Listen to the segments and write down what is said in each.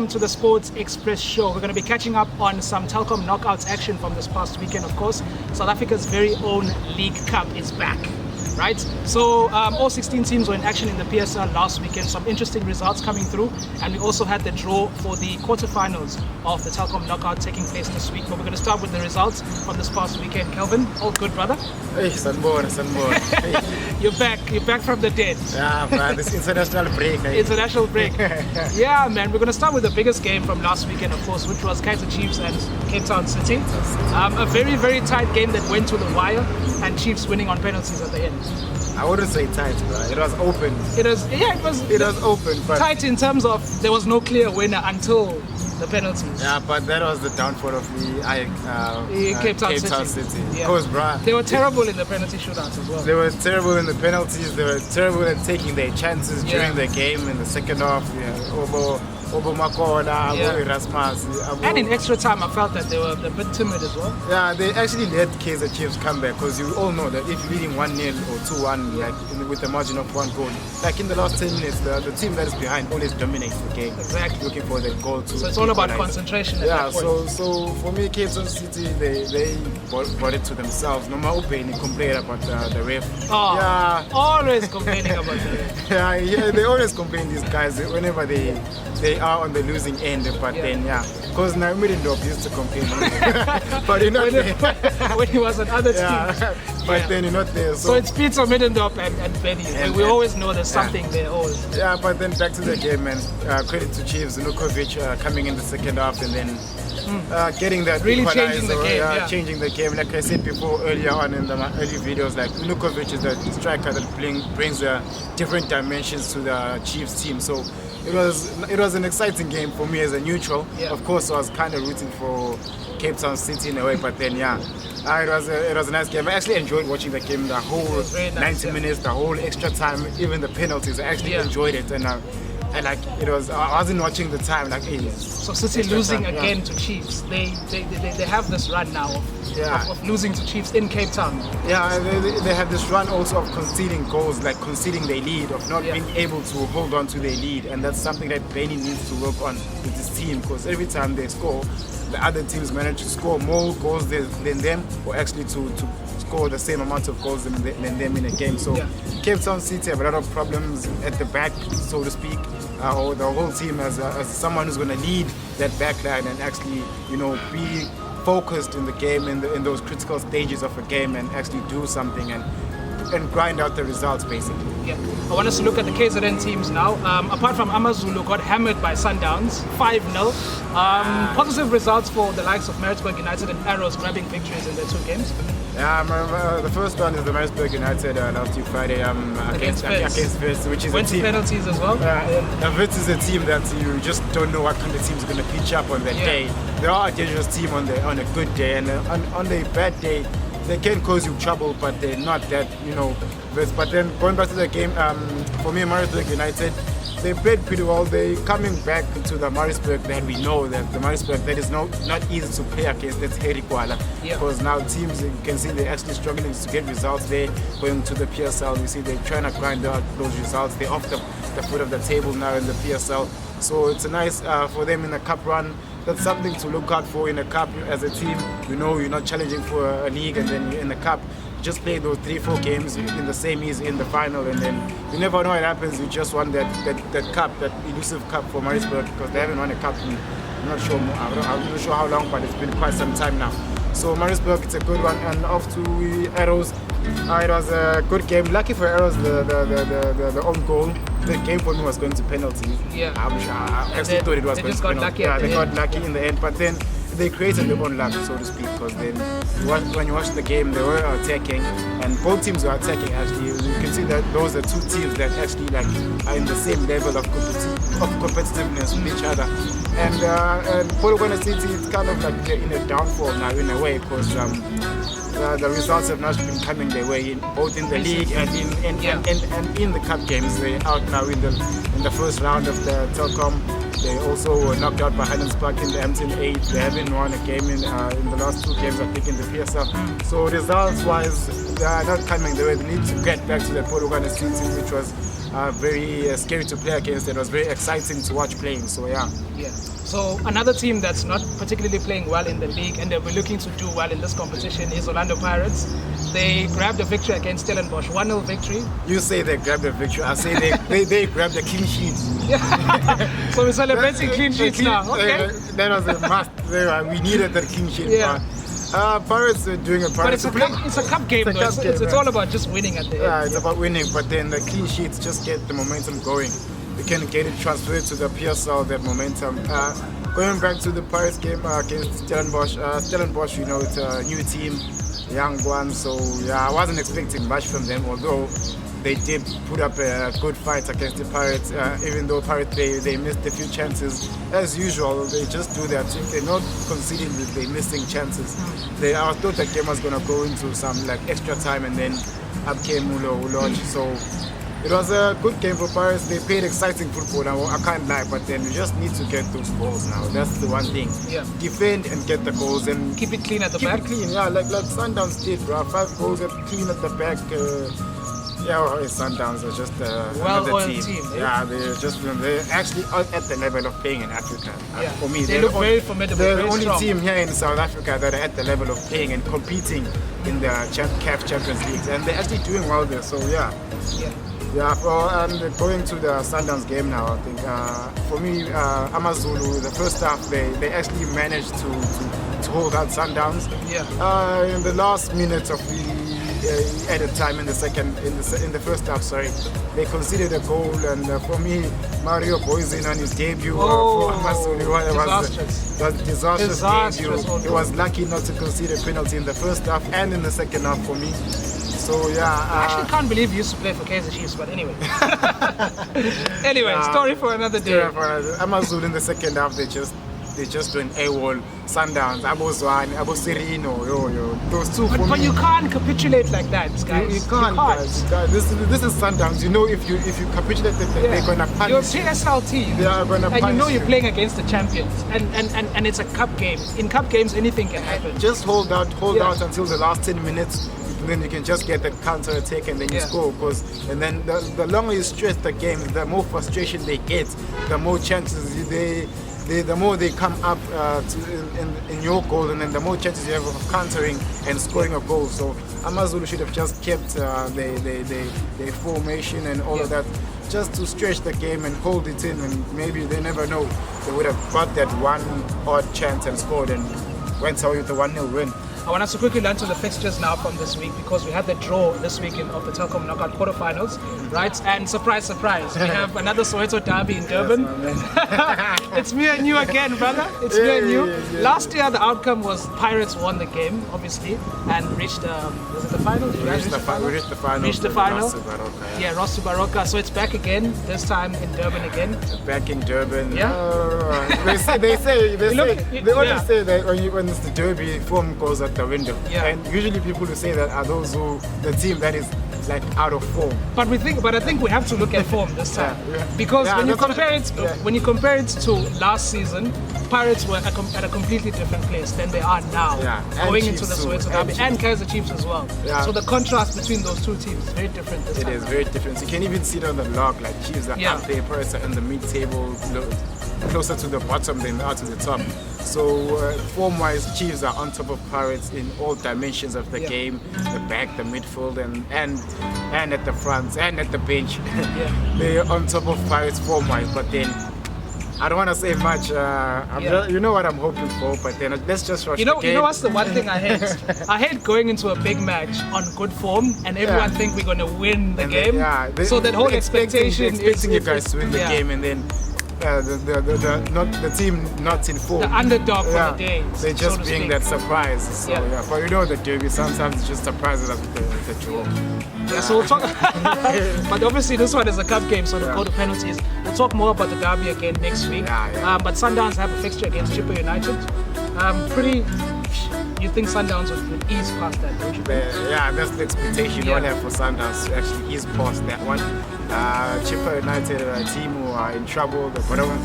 welcome to the Sports Express show. We're going to be catching up on some Telkom knockouts action from this past weekend, of course. South Africa's very own League Cup is back, right? So all 16 teams were in action in the PSL last weekend. Some interesting results coming through. And we also had the draw for the quarterfinals of the Telkom knockout taking place this week. But we're going to start with the results from this past weekend. Kelvin, all good, brother? Hey, Sanborn. You're back from the dead. Yeah, man, this international break. International break. Yeah, man, we're going to start with the biggest game from last weekend, of course, which was Kaizer Chiefs and Cape Town City. A very, very tight game that went to the wire, and Chiefs winning on penalties at the end. I wouldn't say tight, bro. It was open. It was open, but tight in terms of there was no clear winner until the penalties. Yeah, but that was the downfall of the Cape Town City. Yeah. Because, bro, they were terrible in the penalty shootouts as well. They were terrible in the penalties. They were terrible at taking their chances during the game in the second half. Obo Makola, Erasmus. And in extra time, I felt that they were a bit timid as well. Yeah, they actually let Kaizer Chiefs come back, because you all know that if you're leading 1-0 or 2-1, with a margin of 1 goal, like in the last 10 minutes, the team that is behind always dominates the game. Exactly. Looking for the goal to. So it's all about concentration at that point. So for me, Cape Town City, they brought it to themselves. No matter who complain about the ref. Oh, yeah. Always complaining about the ref. yeah, they always complain, these guys, whenever they are on the losing end, but then because now Middendorf used to complain, but you're not there. When he was on other teams, but then you're not there. So it's Peter Middendorf and Benny. We always know there's something there always. Yeah, but then back to the game, man. Credit to Chiefs, Nukovic coming in the second half and then getting that really changing the game. Changing the game. Like I said before earlier on in the early videos, like Nukovic is the striker that brings different dimensions to the Chiefs team. So it was an exciting game for me as a neutral. Of course, I was kind of rooting for Cape Town City in a way, but then it was a nice game. I actually enjoyed watching the game, the whole 90 minutes, the whole extra time, even the penalties. I actually enjoyed it, and like I wasn't watching the time. Like, so City losing again to Chiefs. They have this run now of losing to Chiefs in Cape Town. Yeah, they have this run also of conceding goals, like conceding their lead, of not being able to hold on to their lead, and that's something that Benny needs to work on with his team, because every time they score, the other teams manage to score more goals than them, or actually to score the same amount of goals than them in a game. So Cape Town City have a lot of problems at the back, so to speak, or the whole team as someone who's going to lead that back line and actually, be focused in the game, in those critical stages of a game, and actually do something and grind out the results, basically. Yeah. I want us to look at the KZN teams now. Apart from Amazulu, got hammered by Sundowns, 5-0. Positive results for the likes of Maritzburg United and Arrows grabbing victories in their 2 games. Yeah, the first one is the Maritzburg United last week Friday against Wits, which is went to penalties as well. Wits is a team that you just don't know what kind of team is going to pitch up on that day. They are a dangerous team on a good day, and on a bad day, they can cause you trouble, but they're not that, But then going back to the game, for me, Maritzburg United, they played pretty well. They coming back to the Maritzburg that we know, that the Maritzburg that is not easy to play against. That's Harry Kuala. Because now teams, you can see they're actually struggling to get results there. Going to the PSL, you see they're trying to grind out those results. They're off the foot of the table now in the PSL. So it's nice for them in the cup run. That's something to look out for in a cup as a team. You're not challenging for a league, and then you're in the cup. Just play those 3-4 games in the same ease in the final, and then you never know what happens. You just won that cup, that elusive cup for Maritzburg, because they haven't won a cup in, I'm not sure how long, but it's been quite some time now. So Maritzburg, it's a good one, and off to Arrows. It was a good game. Lucky for Arrows, the own goal. The game for me was going to penalties. I actually thought it was going to penalties. They got lucky in the end, but then they created their own luck, so to speak, because then when you watch the game, they were attacking, and both teams were attacking. Actually, you can see that those are 2 teams that actually are in the same level of competitiveness with each other. And Polokwane City, it's kind of like in a downfall now in a way, because the results have not been coming their way, both in the league and in the cup games. They're out now in the first round of the Telkom. They also were knocked out by Highlands Park in the M10-8. They haven't won a game in the last 2 games, I think, in the PSL. So results-wise, they are not coming the way. They need to get back to the Polokwane City, which was very scary to play against. It was very exciting to watch playing. So yeah. Yeah. So another team that's not particularly playing well in the league and they'll be looking to do well in this competition is Orlando Pirates. They grabbed a victory against Stellenbosch, 1-0 victory. You say they grabbed the victory. I say they grabbed the clean sheet. Yeah. So we're celebrating clean sheets now. Okay. That was a must. We needed that clean sheet. Yeah. Pirates are doing a But Pirates. it's a cup game, though. It's all about just winning at the end. Yeah, it's about winning, but then the clean sheets just get the momentum going. You can get it transferred to the PSL, that momentum. Going back to the Pirates game against Stellenbosch, Stellenbosch, you know, it's a new team, young one, so yeah, I wasn't expecting much from them, although they did put up a good fight against the Pirates, even though Pirates, they missed a few chances. As usual, they just do that. If they're not conceding, they're missing chances. I thought the game was going to go into some like extra time, and then up came Ulo. So it was a good game for Pirates. They played exciting football, I can't lie, but then we just need to get those goals now. That's the one thing. Yeah. Defend and get the goals and keep it clean at the back. Keep it clean, yeah, like Sundowns did, bro. 5 goals clean at the back. Sundowns are just another team. Yeah, they're actually at the level of playing in Africa. Yeah. For me, they look very formidable. They're the very only strong team here in South Africa that are at the level of playing and competing in the CAF Champions League, and they're actually doing well there. So yeah. And going to the Sundowns game now, I think for me, Amazulu, the first half they actually managed to hold out Sundowns. Yeah. In the last minute of the added time in the first half, they conceded a goal, and for me, Mario Boyzin on his debut for Amazulu, was a disastrous debut. He was lucky not to concede a penalty in the first half and in the second half for me. So yeah, I actually can't believe you used to play for Kaizer Chiefs, but anyway. Story for another day. Amazulu in the second half, they just went AWOL, Sundowns, Abo Serino, those two. But you can't capitulate like that, guys. You can't. Guys. This is Sundowns. You know, if you capitulate, they're gonna punish. You're a PSL team. They are gonna punish. And you know you're playing against the champions, and it's a cup game. In cup games, anything can happen. Just hold out until the last 10 minutes. And then you can just get the counter attack and then you score. And then the longer you stress the game, the more frustration they get, the more chances the more they come up in your goal, and then the more chances you have of countering and scoring a goal. So Amazulu should have just kept their formation and all of that, just to stretch the game and hold it in, and maybe they never know, they would have got that one odd chance and scored and went away with a 1-0 win. I want us to quickly learn to the fixtures now from this week, because we had the draw this weekend of the Telkom knockout quarterfinals, right? And surprise, surprise, we have another Soweto derby in Durban. It's me and you again, brother. It's me and you. Last year, the outcome was Pirates won the game, obviously, and reached was it the final? We reached the final. Reached the final. Ross to Baroka. So it's back again. This time in Durban again. Back in Durban. Yeah. They always say that when it's the derby, form goes out the window. Yeah. And usually people who say that are those the team that is like out of form. But I think we have to look at form this time, because when you compare it to last season, Pirates were at a completely different place than they are now, going into the Soweto derby, and Kaizer Chiefs as well. Yeah. So the contrast between those two teams is very different this time. It is very different. So you can even see it on the log, like Chiefs are up there, Pirates are in the mid-table, closer to the bottom than they are to the top. So form-wise, Chiefs are on top of Pirates in all dimensions of the game, the back, the midfield, and at the front and at the bench. They're on top of Pirates form-wise, but then I don't want to say much. You know what I'm hoping for, but then let's just rush the game. You know what's the one thing I hate? I hate going into a big match on good form and everyone think we're going to win the game. So that whole expectation is you guys to win the game, and then the team not in form, the underdog for the day. They're just being that surprise. So but you know the derby sometimes it just surprises us with the draw. So we'll talk. But obviously this one is a cup game, so we'll go to penalties. We'll talk more about the derby again next week. But Sundowns have a fixture against Chippa United. You think Sundowns would ease past that, don't you? That's the expectation you all have for Sundowns to actually ease past that one. Chippa United are a team who are in trouble, the bottom of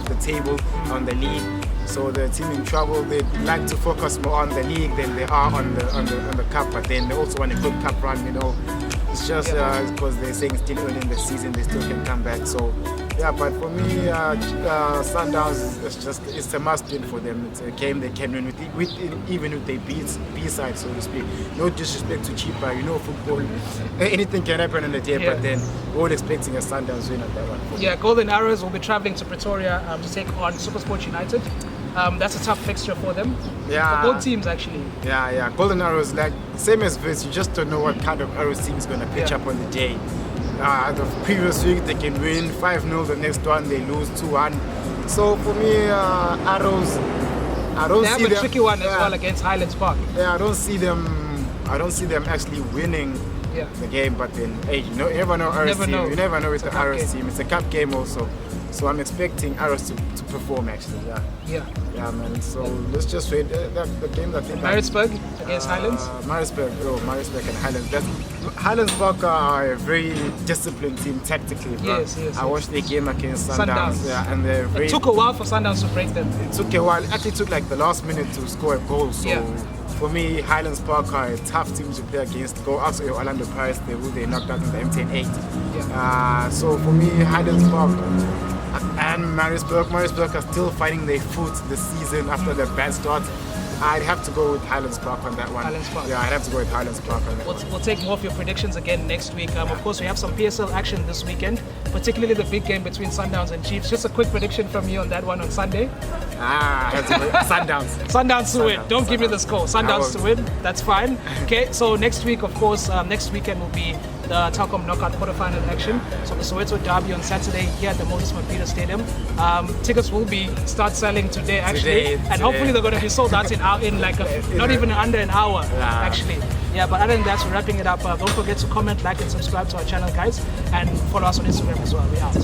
the table on the league. So the team in trouble, they like to focus more on the league than they are on the cup, but then they also want a good cup run, you know. It's just because they're saying still early in the season, they still can come back. So yeah, but for me, Sundowns it's a must win for them. It's a game they can win even with their B side, so to speak. No disrespect to Chipa, you know football, anything can happen on the day, but then we're all expecting a Sundowns win at that one. Yeah, Golden Arrows will be traveling to Pretoria to take on SuperSport United. That's a tough fixture for them. Yeah. For both teams, actually. Yeah. Golden Arrows, like same as Vince, you just don't know what kind of Arrows team is going to pitch up on the day. The previous week they can win 5-0, the next one they lose 2-1. So for me, Arrows, I don't see them. They have a tricky one as well against Highlands Park. Yeah, I don't see them actually winning the game. But then, hey, you never know Arrows team. You never know with the Arrows team. It's a cup game also. So I'm expecting Arrows to perform actually. Yeah, man. So let's just wait. The game that I think Maritzburg against Highlands. Maritzburg and Highlands. Highlands Park are a very disciplined team tactically. Yes. I watched their game against Sundowns. Yeah, and they're very. It took a while for Sundowns to break them. It took a while. It actually took like the last minute to score a goal. So for me, Highlands Park are a tough team to play against. Go out to Orlando Pirates, who they knocked out in the MTN 8. So for me, Highlands Park and Maritzburg are still finding their foot this season after the bad start. I'd have to go with Highlands Park on that one. Highlands Park. Yeah, I'd have to go with Highlands Park on that one. We'll take more of your predictions again next week. Of course, we have some PSL action this weekend, particularly the big game between Sundowns and Chiefs. Just a quick prediction from you on that one on Sunday. I have to go Sundowns. Sundowns to win. Don't give me the score. Sundowns to win. That's fine. Okay, so next week, of course, next weekend will be the Telkom knockout quarterfinal action. So the Soweto derby on Saturday here at the Moses Mabhida Stadium. Tickets will start selling today actually, and hopefully they're going to be sold out in like not even under an hour actually. Yeah, but other than that, we're wrapping it up. Don't forget to comment, like, and subscribe to our channel, guys, and follow us on Instagram as well. We're out.